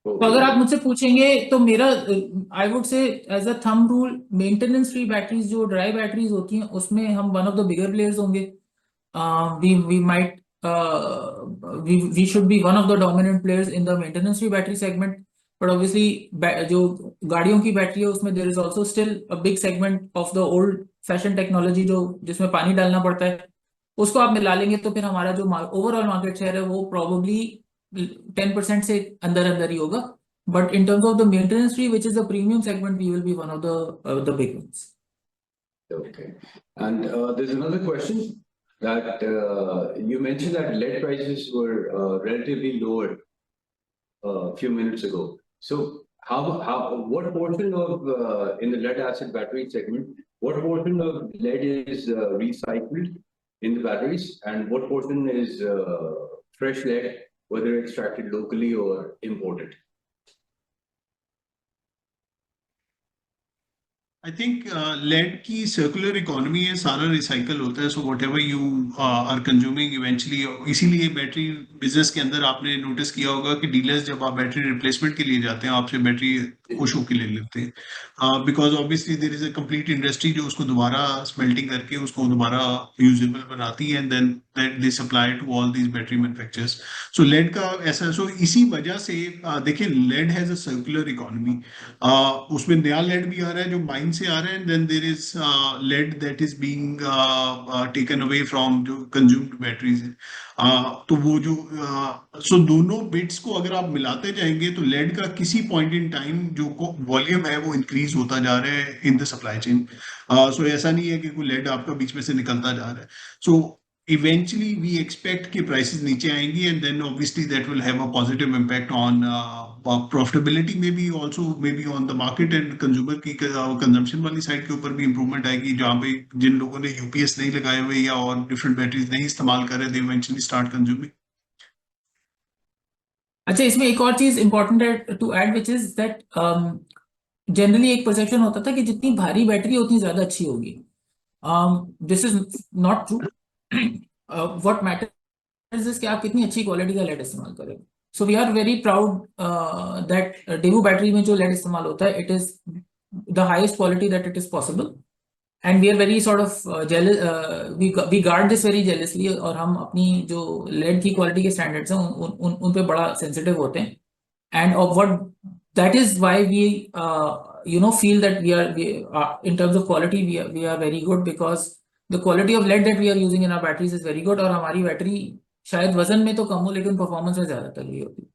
तो अगर आप मुझसे पूछेंगे तो मेरा I would say as a thumb rule maintenance free batteries जो dry batteries होती हैं उसमें हम one of the bigger players होंगे. we should be one of the dominant players in the maintenance free battery segment, but obviously जो गाड़ियों की battery है उसमें there is also still a big segment of the old fashioned technology जो जिसमें पानी डालना पड़ता है. उसको आप मिला लेंगे तो फिर हमारा जो ओवरऑल मार्केट शेयर है वो probably 10% से अंदर ही होगा. But in terms of the maintenance free, which is the premium segment, we will be one of the big ones. Okay. And there's another question that you mentioned that lead prices were relatively lower a few minutes ago. So what portion of in the lead acid battery segment, what portion of lead is recycled in the batteries, and what portion is fresh lead, whether extracted locally or imported? I think lead की circular economy है, सारा recycle होता है, so whatever you are consuming eventually, इसीलिए battery business के अंदर आपने notice किया होगा कि डीलर्स जब आप बैटरी रिप्लेसमेंट के लिए जाते हैं आपसे बैटरी खुश होकर ले लेते हैं, because obviously there is a complete industry जो उसको दोबारा स्मेल्टिंग करके उसको दोबारा यूजेबल बनाती है and then they supply to all these battery manufacturers. So lead का ऐसा, सो इसी वजह से देखिए lead has a circular economy. उसमें नया लेड भी आ रहा है जो माइन से आ रहा है, and then there is lead that is being taken away from जो कंज्यूम्ड बैटरीज है. तो वो जो सो दोनों बिट्स को अगर आप मिलाते जाएंगे तो लेड का किसी पॉइंट इन टाइम जो वॉल्यूम है वो इंक्रीज होता जा रहा है इन द सप्लाई चेन. सो ऐसा नहीं है कि कोई लेड आपका बीच में से निकलता जा रहा है. सो eventually we expect कि prices नीचे आएंगी and then obviously that will have a positive impact on profitability, maybe also maybe on the market and consumer की consumption वाली side के ऊपर भी improvement आएगी, जहाँ पे जिन लोगों ने UPS नहीं लगाए हुए या और different batteries नहीं इस्तेमाल कर रहे, they eventually start consuming. अच्छा, इसमें एक और चीज important है to add, which is that generally एक perception होता था कि जितनी भारी बैटरी उतनी ज्यादा अच्छी होगी. This is not true. What matters is कि आप कितनी अच्छी क्वालिटी का लेड इस्तेमाल करें. So we are very proud that Daewoo battery में जो लेड इस्तेमाल होता है, it is the highest quality that it is possible. And we are very sort of jealous, we guard this very jealously, और हम अपनी जो lead की quality के standards हैं उन पे बड़ा sensitive होते हैं. And of what that is why we feel that we are in terms of quality we are very good, because the quality of lead that we are using in our batteries is very good. और हमारी battery शायद वजन में तो कम हो लेकिन performance में ज़्यादा तगड़ी होती है.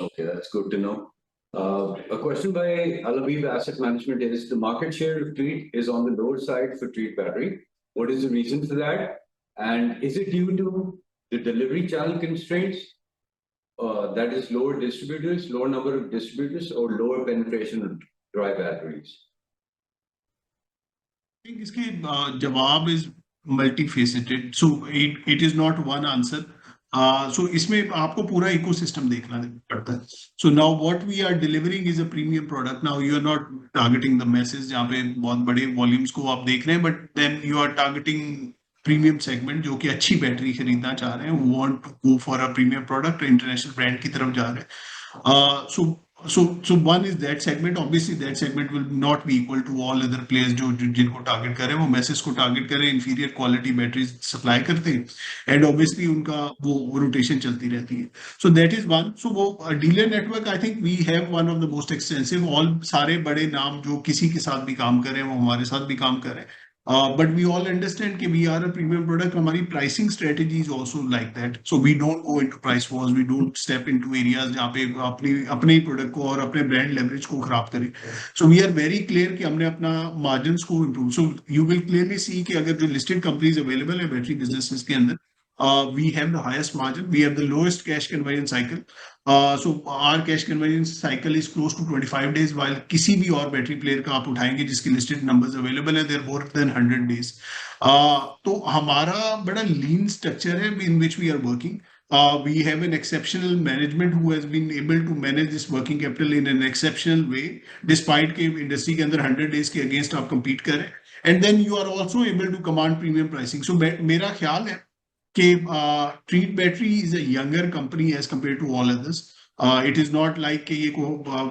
Okay, that's good to know. A question by Al-Habib Asset Management is the market share of Treat is on the lower side for Treat battery. What is the reason for that? And is it due to the delivery channel constraints? That is lower distributors, lower number of distributors, or lower penetration of dry batteries? I think इसके जवाब is multifaceted. So it is not one answer. So इसमें आपको पूरा ecosystem देखना पड़ता है. So now what we are delivering is a premium product. Now you are not targeting the masses जहाँ पे बहुत बड़े volumes को आप देख रहे हैं, but then you are targeting premium segment जो कि अच्छी बैटरी खरीदना चाह रहे हैं, who want to go for a premium product, international brand की तरफ जा रहे हैं. So one is that segment. Obviously that segment will not be equal to all other players जो जिनको target कर रहे हैं, वो masses को target कर रहे हैं, inferior quality batteries supply करते हैं, and obviously उनका वो rotation चलती रहती है. So that is one. So वो dealer network, I think we have one of the most extensive. All सारे बड़े नाम जो किसी के साथ भी काम कर रहे हैं वो हमारे साथ भी काम कर रहे हैं. But we all understand that we are a premium product. Our pricing strategy is also like that. So we don't go into price wars. We don't step into areas जहाँ पे अपने product को और अपने brand leverage को खराब करें. So we are very clear कि हमने अपना margins को improve. So you will clearly see कि अगर जो listed companies available है battery businesses के अंदर, we have the highest margin. We have the lowest cash conversion cycle. So our cash conversion cycle is close to 25 days, while किसी भी और battery player का आप उठाएंगे जिसके लिस्टेड नंबर्स अवेलेबल है, they're more than 100 days. तो हमारा बड़ा lean structure है in which we are working. We have an exceptional management who has been able to manage this working capital in an exceptional way, despite के industry के अंदर 100 days के against आप compete करें. And then you are also able to command premium pricing. So मेरा ख्याल है कि Treat Battery is a younger company as compared to all others. It is not like कि ये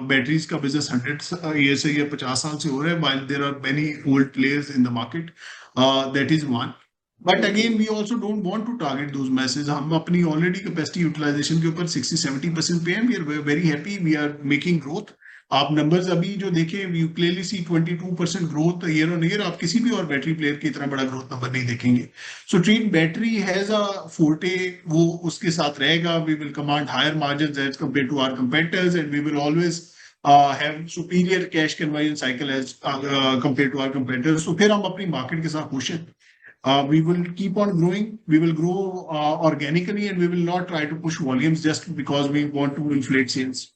batteries का business 100 years से या 50 साल से हो रहा है, while there are many old players in the market. That is one. But again, we also don't want to target those masses. हम अपनी already capacity utilization के ऊपर 60-70% पे हैं. We are very happy. We are making growth. आप numbers अभी जो देखें, you clearly see 22% growth year on year. आप किसी भी और बैटरी प्लेयर की इतना बड़ा growth number नहीं देखेंगे. So Treat Battery has a forte, वो उसके साथ रहेगा. We will command higher margins as compared to our competitors, and we will always have superior cash conversion cycle as compared to our competitors. So फिर हम अपनी market के साथ खुश हैं. We will keep on growing. We will grow organically, and we will not try to push volumes just because we want to inflate sales.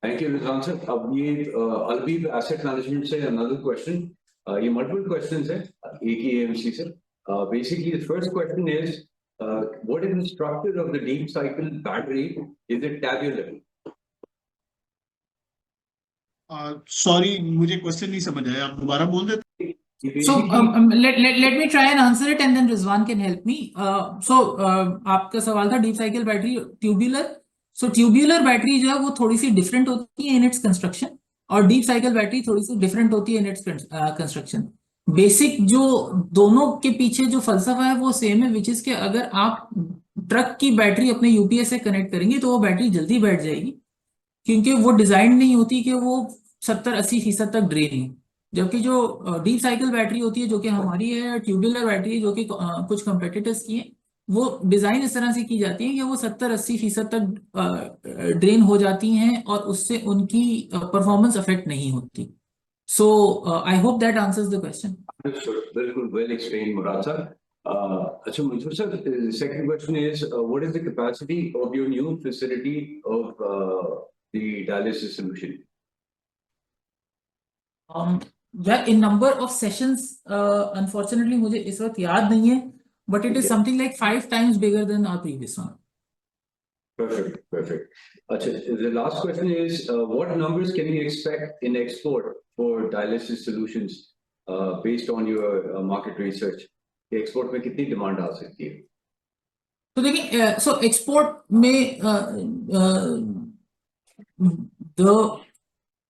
Thank you, Rizwan sir. अब ये Al-Habib Asset Management से another question. ये multiple questions है एक ही AMC से. Basically, the first question is, what is the structure of the deep cycle battery? Is it tabular? Sorry, मुझे question नहीं समझ आया. आप दोबारा बोल देते. So let me try and answer it, and then Rizwan can help me. आपका सवाल था deep cycle battery tubular. So tubular battery जो है वो थोड़ी सी different होती है in its construction, और deep cycle battery थोड़ी सी different होती है in its construction. Basic जो दोनों के पीछे जो फलसफा है वो सेम है, which is कि अगर आप ट्रक की बैटरी अपने यूपीएस से कनेक्ट करेंगे तो वो बैटरी जल्दी बैठ जाएगी, क्योंकि वो डिजाइन नहीं होती कि वो 70-80% तक ड्रेन हो. जबकि जो डीप साइकिल बैटरी होती है जो कि हमारी है, ट्यूबुलर बैटरी जो कि कुछ कंपेटिटर्स की है, वो डिजाइन इस तरह से की जाती है कि वो 70-80% तक ड्रेन हो जाती हैं और उससे उनकी परफॉर्मेंस अफेक्ट नहीं होती. So I hope that answers the question. बिल्कुल well explained, Murad sir. अच्छा Mansoor sir, the second question is, what is the capacity of your new facility of the dialysis solution? In number of sessions, unfortunately मुझे इस वक्त याद नहीं है, but it is something like 5 times bigger than our previous one. Perfect. Achha, the last question is, what numbers can we expect in export for dialysis solutions based on your market research? Export में कितनी demand आ सकती है? तो देखिए, so export में the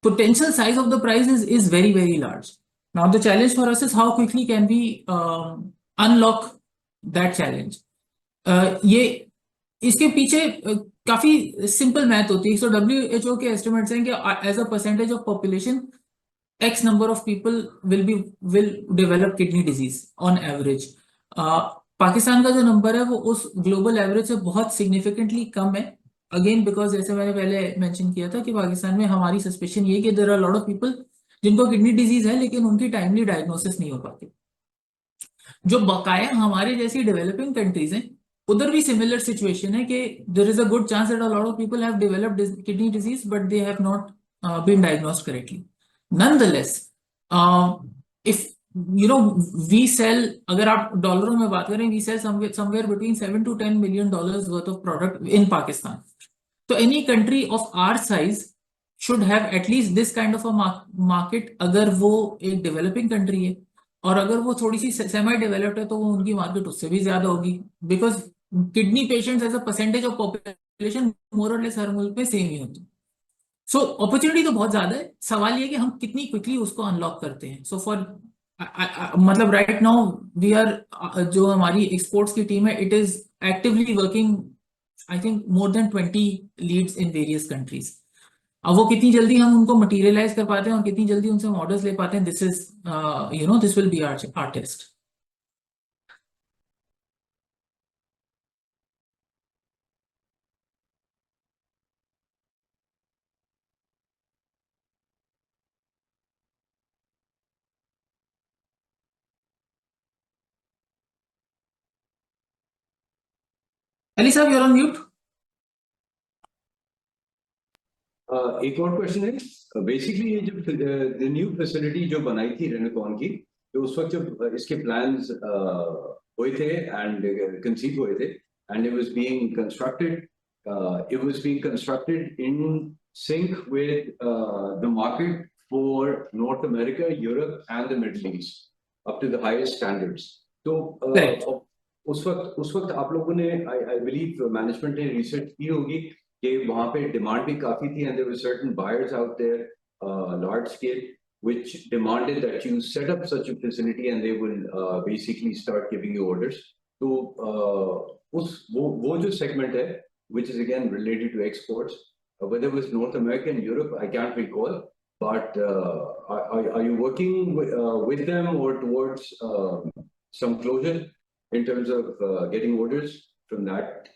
potential size of the prize is very, very large. Now, the challenge for us is how quickly can we unlock that challenge. ये इसके पीछे काफी सिंपल मैथ होती है. So WHO के estimates हैं कि as a percentage of population, X number of people will develop kidney disease on average. Pakistan का जो नंबर है वो उस ग्लोबल एवरेज से बहुत सिग्निफिकेंटली कम है. अगेन बिकॉज जैसे मैंने पहले मेंशन किया था कि पाकिस्तान में हमारी सस्पेशन ये कि there are lot of people जिनको किडनी डिजीज है लेकिन उनकी टाइमली डायग्नोसिस नहीं हो पाती. जो बकाया हमारे जैसी डेवलपिंग कंट्रीज हैं उधर भी सिमिलर सिचुएशन है कि there is a good chance that a lot of people have developed kidney disease but they have not been diagnosed correctly. Nonetheless, if you know we sell, अगर आप डॉलरों में बात करें, we sell somewhere between $7 to $10 million worth of product in Pakistan. So any country of our size should have at least this kind of a market. अगर वो एक developing country है और अगर वो थोड़ी सी semi developed है तो वो उनकी मार्केट उससे भी ज्यादा होगी. Because kidney patients as a percentage of population more or less हर मुल्क में सेम ही होती है. सो अपॉर्चुनिटी तो बहुत ज्यादा है. सवाल ये कि हम कितनी क्विकली उसको अनलॉक करते हैं. सो फॉर मतलब राइट नाउ वी आर जो हमारी एक्सपोर्ट्स की टीम है it is actively working I think more then 20 leads in various countries. अब वो कितनी जल्दी हम उनको मटीरियलाइज कर पाते हैं और कितनी जल्दी उनसे ऑर्डर्स ले पाते हैं, this is this will be our test. Ali sahab, you're on mute. एक और क्वेश्चन है. बेसिकली ये जो न्यू फैसिलिटी जो बनाई थी रेनेकॉन की, तो उस वक्त जब इसके प्लान्स हुए थे एंड कंसीव हुए थे and it was being constructed in sync with the market for North America, Europe and the Middle East up to the highest standards. तो उस वक्त आप लोगों ने आई बिलीव मैनेजमेंट ने रिसर्च की होगी कि वहां पे डिमांड भी काफी थी and there were certain buyers out there large scale which demanded that you set up such a facility and they will basically start giving you orders. तो वो जो segment है which is again related to exports, whether it was North America and Europe, I can't recall, but are you working with them or towards some closure in terms of getting orders from that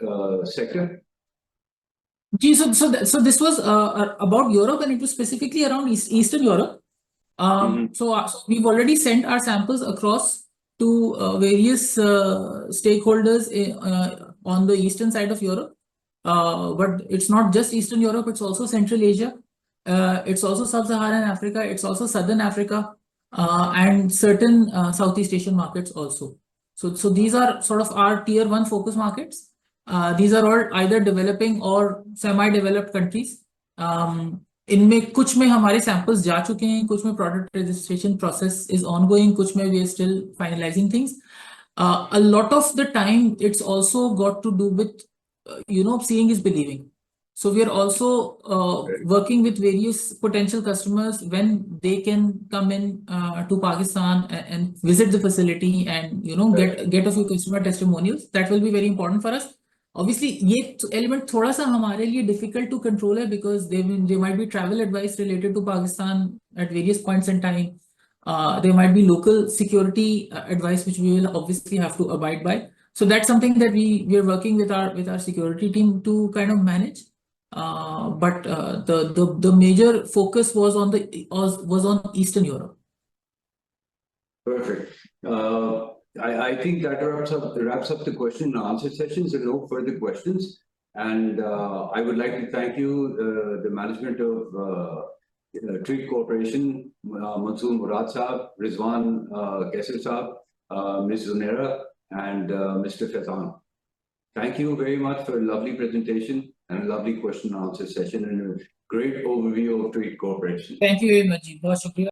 sector? So this was about Europe and it was specifically around Eastern Europe. So we've already sent our samples across to various stakeholders on the eastern side of Europe. But it's not just Eastern Europe, it's also Central Asia. It's also Sub-Saharan Africa, it's also Southern Africa, and certain Southeast Asian markets also. So these are sort of our tier 1 focus markets. These are all either developing or semi-developed countries. इनमें कुछ में हमारे samples जा चुके हैं, कुछ में product registration process is ongoing, कुछ में we are still finalising things. A lot of the time it's also got to do with seeing is believing. So we are also working with various potential customers when they can come in to Pakistan and visit the facility and get a few customer testimonials. That will be very important for us. Obviously ये element थोड़ा सा हमारे लिए difficult to control है because there might be travel advice related to Pakistan at various points in time. There might be local security advice which we will obviously have to abide by. So that's something that we are working with our security team to kind of manage. But the major focus was on Eastern Europe. Perfect. I think that wraps up the question and answer sessions. There are no further questions. And I would like to thank you, the management of Treat Corporation, Mansoor Murad Saab, Rizwan Kaisar Saab, Ms. Zunaira, and Mr. Faizan. Thank you very much for a lovely presentation and a lovely question and answer session and a great overview of Treat Corporation. Thank you very much. बहुत शुक्रिया.